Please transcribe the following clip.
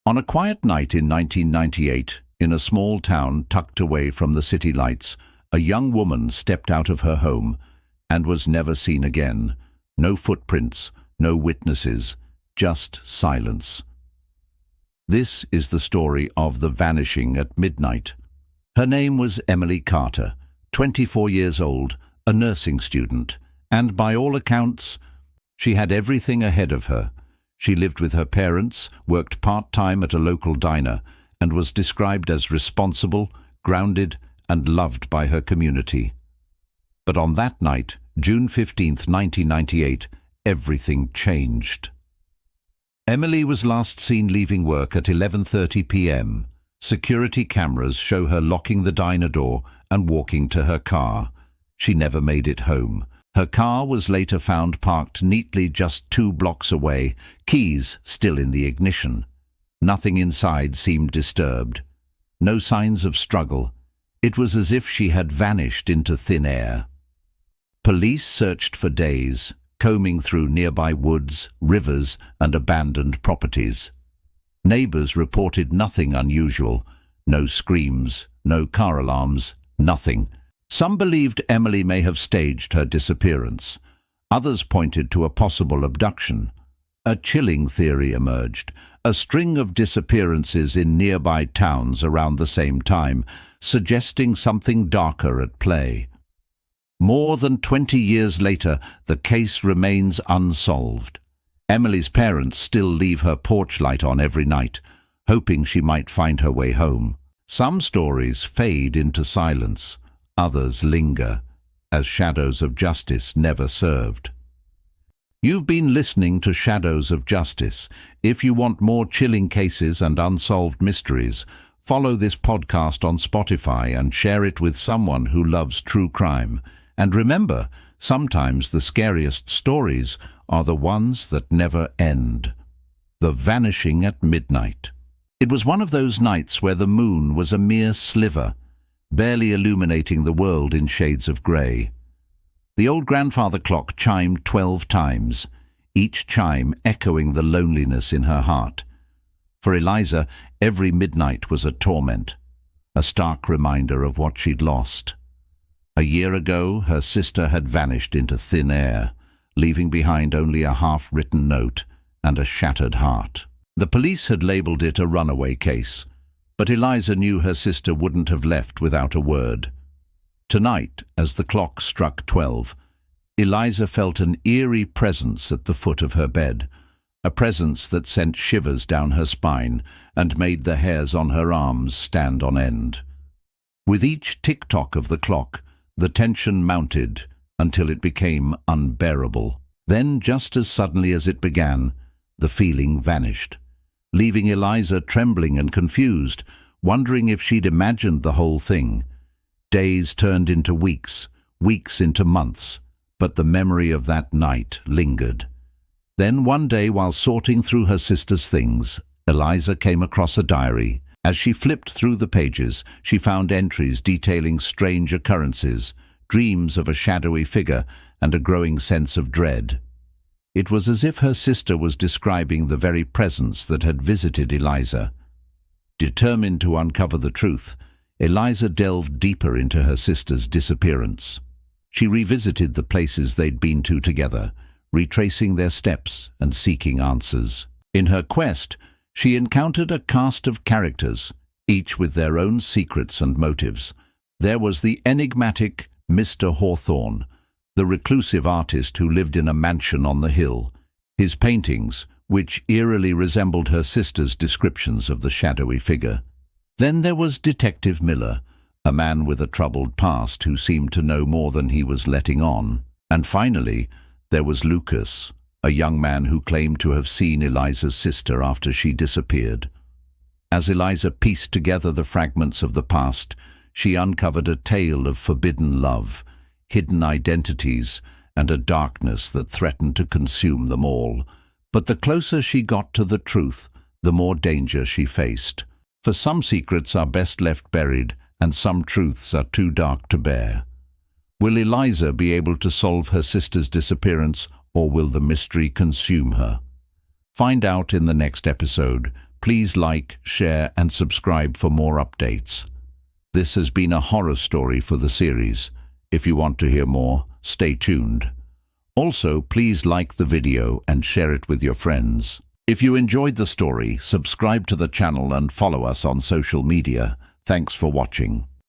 On a quiet night in 1998, in a small town tucked away from the city lights, a young woman stepped out of her home and was never seen again. No footprints, no witnesses, just silence. This is the story of the vanishing at midnight. Her name was Emily Carter, 24 years old, a nursing student, and by all accounts, she had everything ahead of her. She lived with her parents, worked part-time at a local diner, and was described as responsible, grounded, and loved by her community. But on that night, June 15, 1998, everything changed. Emily was last seen leaving work at 11:30 p.m. Security cameras show her locking the diner door and walking to her car. She never made it home. Her car was later found parked neatly just 2 blocks away, keys still in the ignition. Nothing inside seemed disturbed. No signs of struggle. It was as if she had vanished into thin air. Police searched for days, combing through nearby woods, rivers, and abandoned properties. Neighbors reported nothing unusual. No screams, no car alarms, nothing. Some believed Emily may have staged her disappearance. Others pointed to a possible abduction. A chilling theory emerged, a string of disappearances in nearby towns around the same time, suggesting something darker at play. More than 20 years later, the case remains unsolved. Emily's parents still leave her porch light on every night, hoping she might find her way home. Some stories fade into silence. Others linger, as shadows of justice never served. You've been listening to Shadows of Justice. If you want more chilling cases and unsolved mysteries, follow this podcast on Spotify and share it with someone who loves true crime. And remember, sometimes the scariest stories are the ones that never end. The Vanishing at Midnight. It was one of those nights where the moon was a mere sliver, barely illuminating the world in shades of grey. The old grandfather clock chimed 12 times, each chime echoing the loneliness in her heart. For Eliza, every midnight was a torment, a stark reminder of what she'd lost. A year ago, her sister had vanished into thin air, leaving behind only a half-written note and a shattered heart. The police had labelled it a runaway case, but Eliza knew her sister wouldn't have left without a word. Tonight, as the clock struck 12, Eliza felt an eerie presence at the foot of her bed, a presence that sent shivers down her spine and made the hairs on her arms stand on end. With each tick-tock of the clock, the tension mounted until it became unbearable. Then, just as suddenly as it began, the feeling vanished, leaving Eliza trembling and confused, wondering if she'd imagined the whole thing. Days turned into weeks, weeks into months, but the memory of that night lingered. Then one day, while sorting through her sister's things, Eliza came across a diary. As she flipped through the pages, she found entries detailing strange occurrences, dreams of a shadowy figure, and a growing sense of dread. It was as if her sister was describing the very presence that had visited Eliza. Determined to uncover the truth, Eliza delved deeper into her sister's disappearance. She revisited the places they'd been to together, retracing their steps and seeking answers. In her quest, she encountered a cast of characters, each with their own secrets and motives. There was the enigmatic Mr. Hawthorne, the reclusive artist who lived in a mansion on the hill. His paintings, which eerily resembled her sister's descriptions of the shadowy figure. Then there was Detective Miller, a man with a troubled past who seemed to know more than he was letting on. And finally, there was Lucas, a young man who claimed to have seen Eliza's sister after she disappeared. As Eliza pieced together the fragments of the past, she uncovered a tale of forbidden love, hidden identities, and a darkness that threatened to consume them all. But the closer she got to the truth, the more danger she faced. For some secrets are best left buried, and some truths are too dark to bear. Will Eliza be able to solve her sister's disappearance, or will the mystery consume her? Find out in the next episode. Please like, share and subscribe for more updates. This has been a horror story for the series. If you want to hear more, stay tuned. Also, please like the video and share it with your friends. If you enjoyed the story, subscribe to the channel and follow us on social media. Thanks for watching.